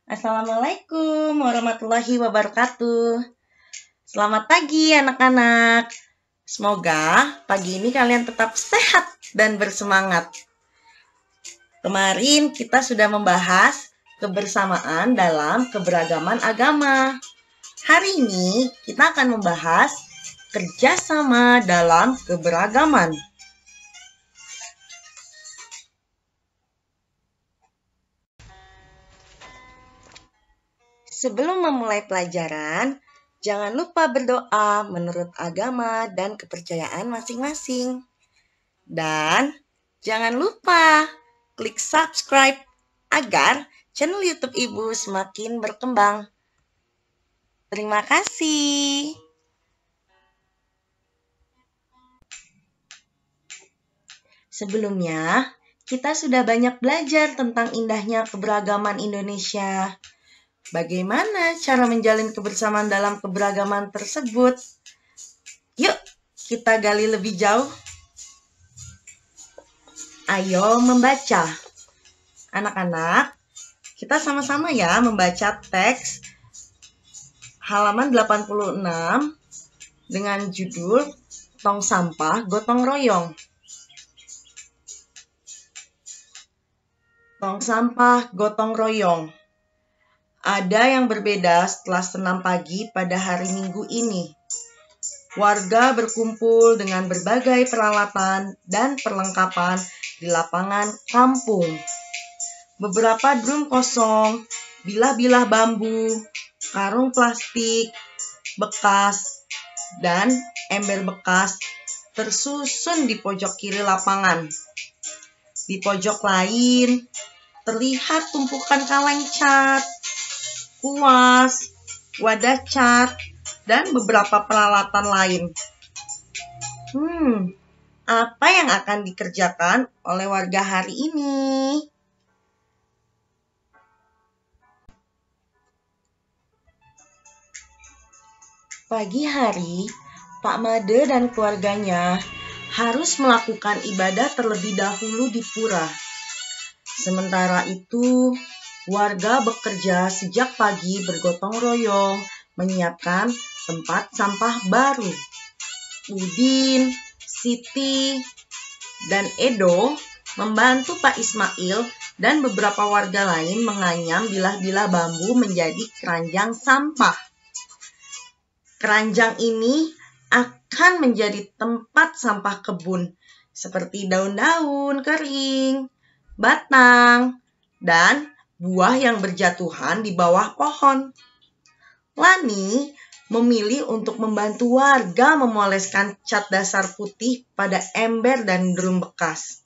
Assalamualaikum warahmatullahi wabarakatuh. Selamat pagi anak-anak. Semoga pagi ini kalian tetap sehat dan bersemangat. Kemarin kita sudah membahas kebersamaan dalam keberagaman agama. Hari ini kita akan membahas kerjasama dalam keberagaman. Sebelum memulai pelajaran, jangan lupa berdoa menurut agama dan kepercayaan masing-masing. Dan jangan lupa klik subscribe agar channel YouTube Ibu semakin berkembang. Terima kasih. Sebelumnya, kita sudah banyak belajar tentang indahnya keberagaman Indonesia. Bagaimana cara menjalin kebersamaan dalam keberagaman tersebut? Yuk, kita gali lebih jauh. Ayo membaca. Anak-anak, kita sama-sama ya membaca teks halaman 86 dengan judul Tong Sampah Gotong Royong. Tong sampah gotong royong. Ada yang berbeda setelah senam pagi pada hari Minggu ini. Warga berkumpul dengan berbagai peralatan dan perlengkapan di lapangan kampung. Beberapa drum kosong, bilah-bilah bambu, karung plastik bekas, dan ember bekas tersusun di pojok kiri lapangan. Di pojok lain, terlihat tumpukan kaleng cat, kuas, wadah cat, dan beberapa peralatan lain. Apa yang akan dikerjakan oleh warga hari ini? Pagi hari, Pak Made dan keluarganya harus melakukan ibadah terlebih dahulu di pura. Sementara itu, warga bekerja sejak pagi bergotong royong menyiapkan tempat sampah baru. Udin, Siti, dan Edo membantu Pak Ismail dan beberapa warga lain menganyam bilah-bilah bambu menjadi keranjang sampah. Keranjang ini akan menjadi tempat sampah kebun, seperti daun-daun kering, batang, dan buah yang berjatuhan di bawah pohon. Lani memilih untuk membantu warga memoleskan cat dasar putih pada ember dan drum bekas.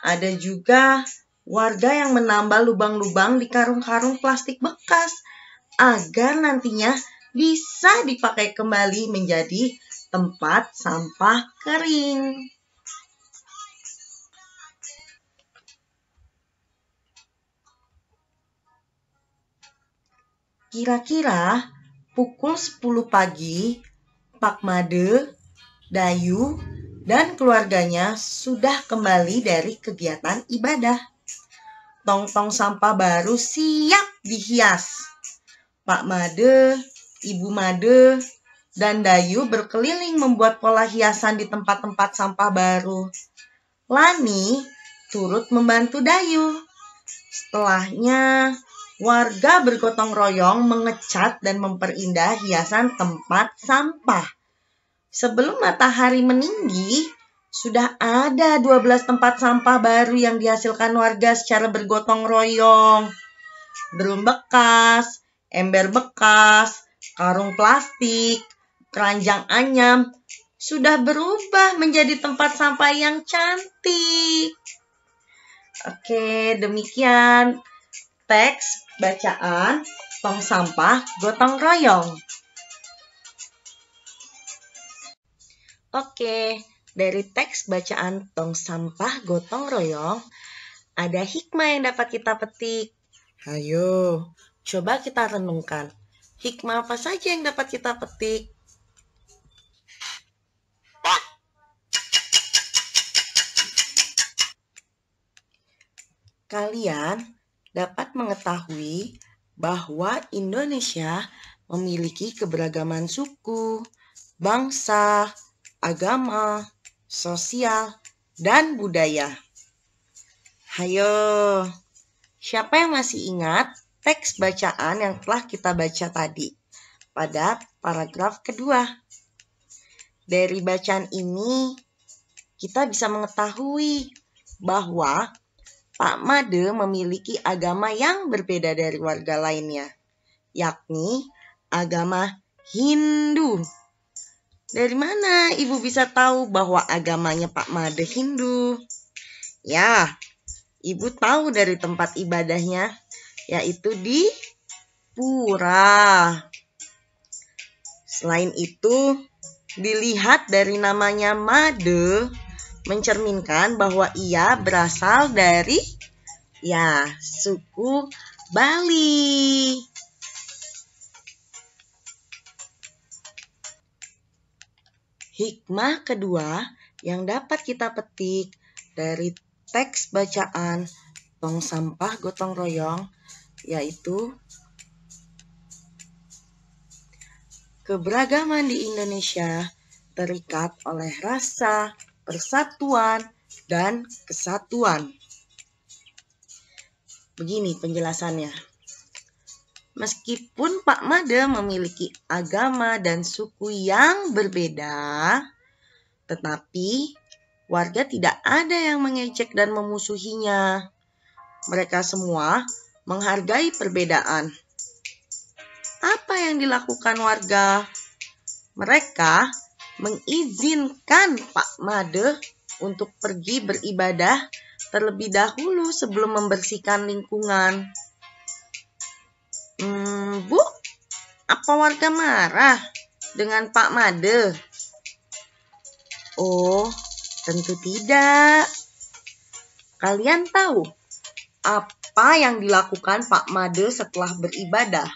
Ada juga warga yang menambal lubang-lubang di karung-karung plastik bekas agar nantinya bisa dipakai kembali menjadi tempat sampah kering. Kira-kira pukul 10 pagi, Pak Made, Dayu, dan keluarganya sudah kembali dari kegiatan ibadah. Tong-tong sampah baru siap dihias. Pak Made, Ibu Made, dan Dayu berkeliling membuat pola hiasan di tempat-tempat sampah baru. Lani turut membantu Dayu. Setelahnya, warga bergotong royong mengecat dan memperindah hiasan tempat sampah. Sebelum matahari meninggi, sudah ada 12 tempat sampah baru yang dihasilkan warga secara bergotong royong. Drum bekas, ember bekas, karung plastik, keranjang anyam sudah berubah menjadi tempat sampah yang cantik. Oke, demikian teks bacaan Tong Sampah Gotong Royong. Oke, dari teks bacaan Tong Sampah Gotong Royong, ada hikmah yang dapat kita petik. Ayo, coba kita renungkan. Hikmah apa saja yang dapat kita petik? Kalian dapat mengetahui bahwa Indonesia memiliki keberagaman suku, bangsa, agama, sosial, dan budaya. Hayo, siapa yang masih ingat teks bacaan yang telah kita baca tadi pada paragraf kedua? Dari bacaan ini, kita bisa mengetahui bahwa Pak Made memiliki agama yang berbeda dari warga lainnya, yakni agama Hindu. Dari mana Ibu bisa tahu bahwa agamanya Pak Made Hindu? Ya, Ibu tahu dari tempat ibadahnya, yaitu di pura. Selain itu, dilihat dari namanya Made, mencerminkan bahwa ia berasal dari suku Bali. Hikmah kedua yang dapat kita petik dari teks bacaan Tong Sampah Gotong Royong yaitu keberagaman di Indonesia terikat oleh rasa, persatuan, dan kesatuan. Begini penjelasannya. Meskipun Pak Made memiliki agama dan suku yang berbeda, tetapi warga tidak ada yang mengejek dan memusuhinya. Mereka semua menghargai perbedaan. Apa yang dilakukan warga? Mereka mengizinkan Pak Made untuk pergi beribadah terlebih dahulu sebelum membersihkan lingkungan. Bu, apa warga marah dengan Pak Made? Oh, tentu tidak. Kalian tahu apa yang dilakukan Pak Made setelah beribadah?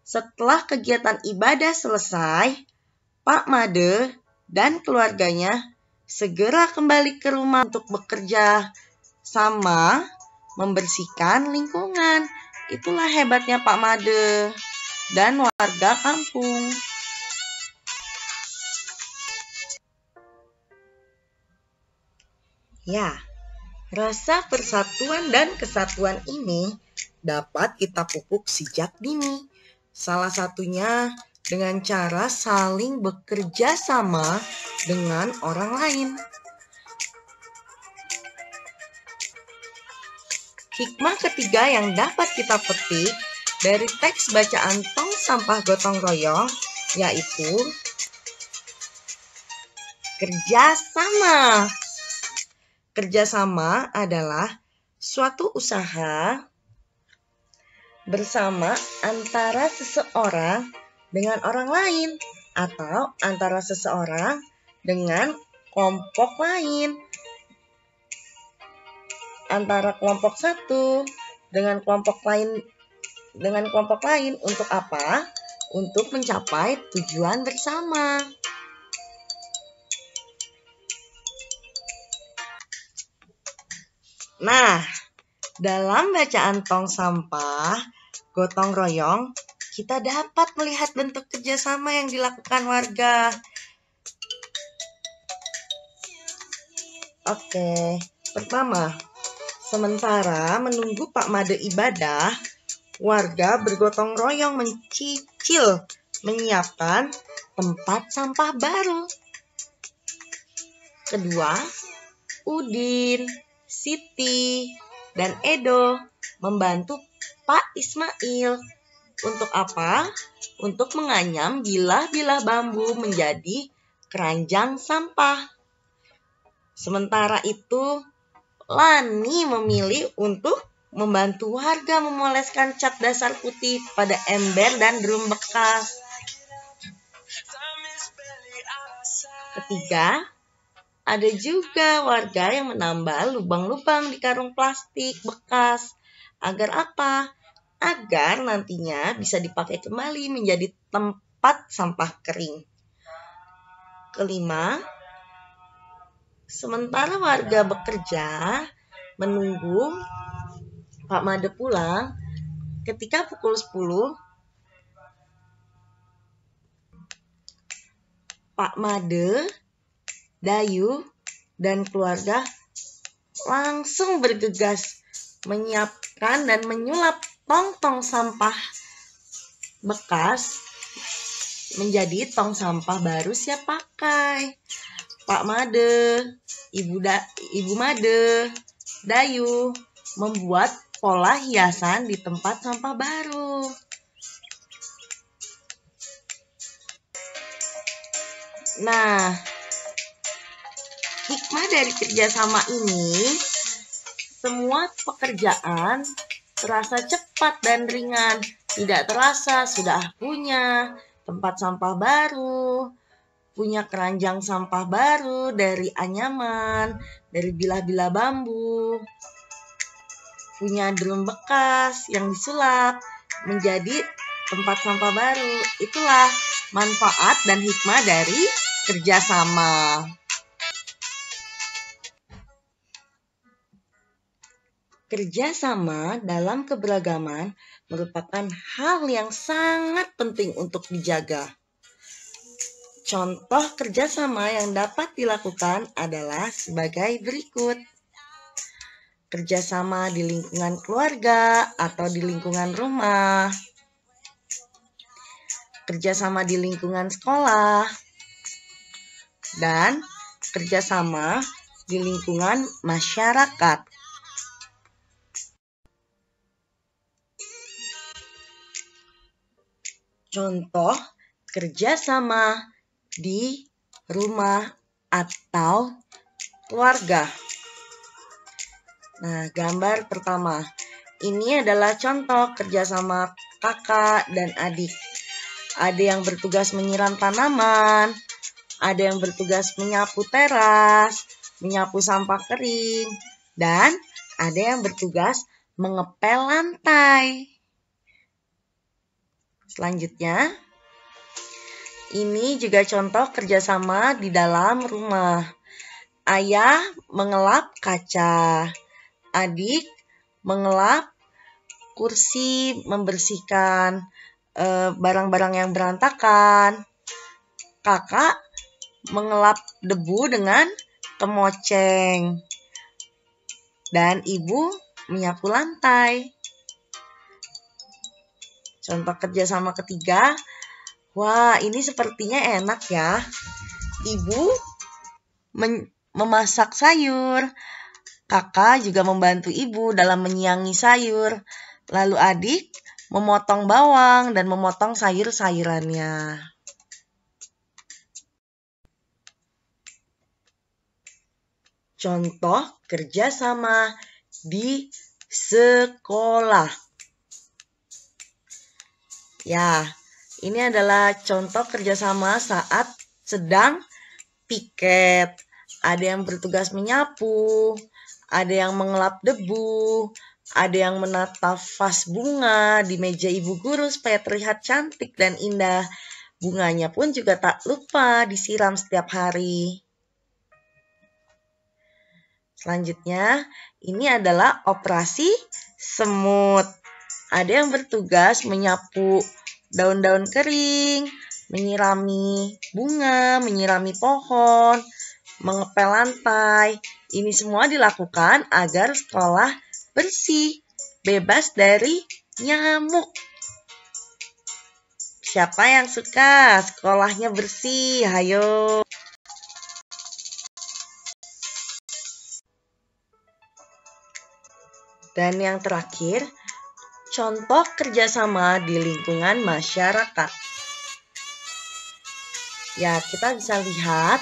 Setelah kegiatan ibadah selesai, Pak Made dan keluarganya segera kembali ke rumah untuk bekerja sama membersihkan lingkungan. Itulah hebatnya Pak Made dan warga kampung. Ya, rasa persatuan dan kesatuan ini dapat kita pupuk sejak dini. Salah satunya dengan cara saling bekerja sama dengan orang lain. Hikmah ketiga yang dapat kita petik dari teks bacaan Tong Sampah Gotong Royong yaitu kerjasama. Kerjasama adalah suatu usaha bersama antara seseorang dengan orang lain atau antara seseorang dengan kelompok lain. Antara kelompok satu dengan kelompok lain untuk apa? Untuk mencapai tujuan bersama. Nah, dalam bacaan Tong Sampah Gotong Royong, kita dapat melihat bentuk kerjasama yang dilakukan warga. Oke, pertama, sementara menunggu Pak Made ibadah, warga bergotong royong mencicil menyiapkan tempat sampah baru. Kedua, Udin, Siti, dan Edo membantu Pak Ismail. Untuk apa? Untuk menganyam bilah-bilah bambu menjadi keranjang sampah. Sementara itu, Lani memilih untuk membantu warga memoleskan cat dasar putih pada ember dan drum bekas. Ketiga, ada juga warga yang menambah lubang-lubang di karung plastik bekas. Agar apa? Agar nantinya bisa dipakai kembali menjadi tempat sampah kering. Kelima, sementara warga bekerja menunggu Pak Made pulang, ketika pukul 10, Pak Made, Dayu, dan keluarga langsung bergegas menyiapkan dan menyulap tong-tong sampah bekas menjadi tong sampah baru siap pakai. Pak Made, Ibu Made, Dayu membuat pola hiasan di tempat sampah baru. Nah, hikmah dari kerjasama ini, semua pekerjaan terasa cepat dan ringan. Tidak terasa sudah punya tempat sampah baru, punya keranjang sampah baru dari anyaman, dari bilah-bilah bambu, punya drum bekas yang disulap menjadi tempat sampah baru. Itulah manfaat dan hikmah dari kerjasama. Kerjasama dalam keberagaman merupakan hal yang sangat penting untuk dijaga. Contoh kerjasama yang dapat dilakukan adalah sebagai berikut. Kerjasama di lingkungan keluarga atau di lingkungan rumah. Kerjasama di lingkungan sekolah. Dan kerjasama di lingkungan masyarakat. Contoh kerjasama di rumah atau keluarga. Nah, gambar pertama. Ini adalah contoh kerjasama kakak dan adik. Ada yang bertugas menyiram tanaman, ada yang bertugas menyapu teras, menyapu sampah kering, dan ada yang bertugas mengepel lantai. Selanjutnya, ini juga contoh kerjasama di dalam rumah. Ayah mengelap kaca, adik mengelap kursi, membersihkan barang-barang yang berantakan, kakak mengelap debu dengan kemoceng, dan ibu menyapu lantai. Contoh kerjasama ketiga, wah ini sepertinya enak ya. Ibu memasak sayur, kakak juga membantu ibu dalam menyiangi sayur, lalu adik memotong bawang dan memotong sayur-sayurannya. Contoh kerjasama di sekolah. Ya, ini adalah contoh kerjasama saat sedang piket. Ada yang bertugas menyapu, ada yang mengelap debu, ada yang menata vas bunga di meja ibu guru supaya terlihat cantik dan indah. Bunganya pun juga tak lupa disiram setiap hari. Selanjutnya, ini adalah operasi semut. Ada yang bertugas menyapu daun-daun kering, menyirami bunga, menyirami pohon, mengepel lantai. Ini semua dilakukan agar sekolah bersih, bebas dari nyamuk. Siapa yang suka sekolahnya bersih? Hayo. Dan yang terakhir, contoh kerjasama di lingkungan masyarakat. Ya, kita bisa lihat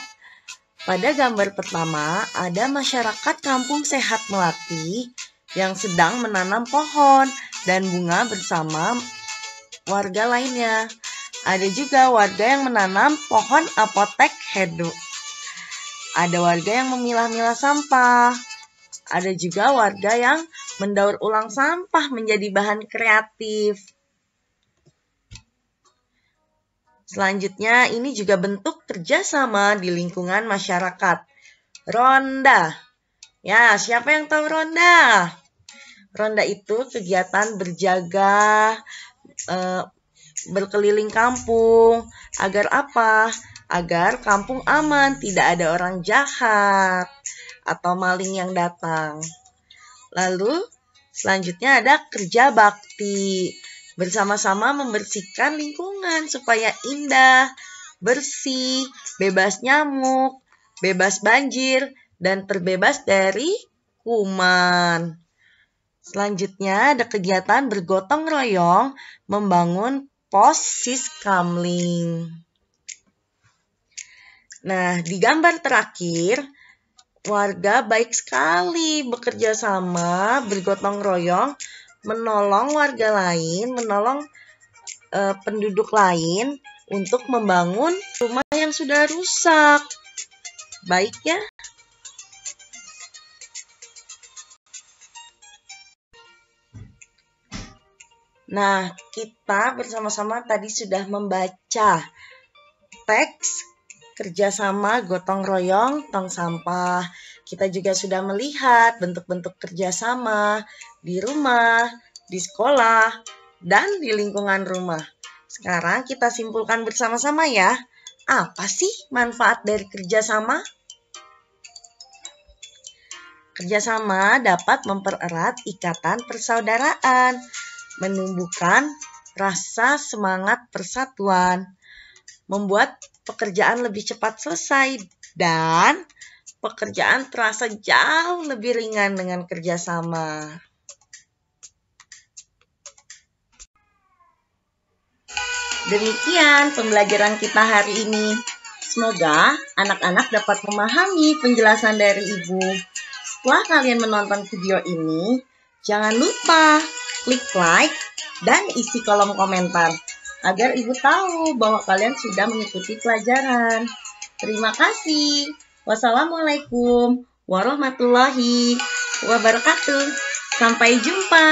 pada gambar pertama ada masyarakat Kampung Sehat Melati yang sedang menanam pohon dan bunga bersama warga lainnya. Ada juga warga yang menanam pohon apotek hedu. Ada warga yang memilah-milah sampah. Ada juga warga yang mendaur ulang sampah menjadi bahan kreatif. Selanjutnya, ini juga bentuk kerjasama di lingkungan masyarakat. Ronda. Ya, siapa yang tahu ronda? Ronda itu kegiatan berjaga, berkeliling kampung. Agar apa? Agar kampung aman, tidak ada orang jahat atau maling yang datang. Lalu selanjutnya ada kerja bakti. Bersama-sama membersihkan lingkungan supaya indah, bersih, bebas nyamuk, bebas banjir, dan terbebas dari kuman. Selanjutnya ada kegiatan bergotong royong membangun pos Siskamling. Nah, di gambar terakhir, warga baik sekali bekerja sama, bergotong royong, menolong warga lain, menolong penduduk lain untuk membangun rumah yang sudah rusak. Baik ya. Nah, kita bersama-sama tadi sudah membaca teks kerjasama gotong royong tong sampah. Kita juga sudah melihat bentuk-bentuk kerjasama di rumah, di sekolah, dan di lingkungan rumah. Sekarang kita simpulkan bersama-sama ya. Apa sih manfaat dari kerjasama? Kerjasama dapat mempererat ikatan persaudaraan, menumbuhkan rasa semangat persatuan, membuat pekerjaan lebih cepat selesai, dan pekerjaan terasa jauh lebih ringan dengan kerjasama. Demikian pembelajaran kita hari ini. Semoga anak-anak dapat memahami penjelasan dari Ibu. Setelah kalian menonton video ini, jangan lupa klik like dan isi kolom komentar agar Ibu tahu bahwa kalian sudah mengikuti pelajaran. Terima kasih. Wassalamualaikum warahmatullahi wabarakatuh. Sampai jumpa.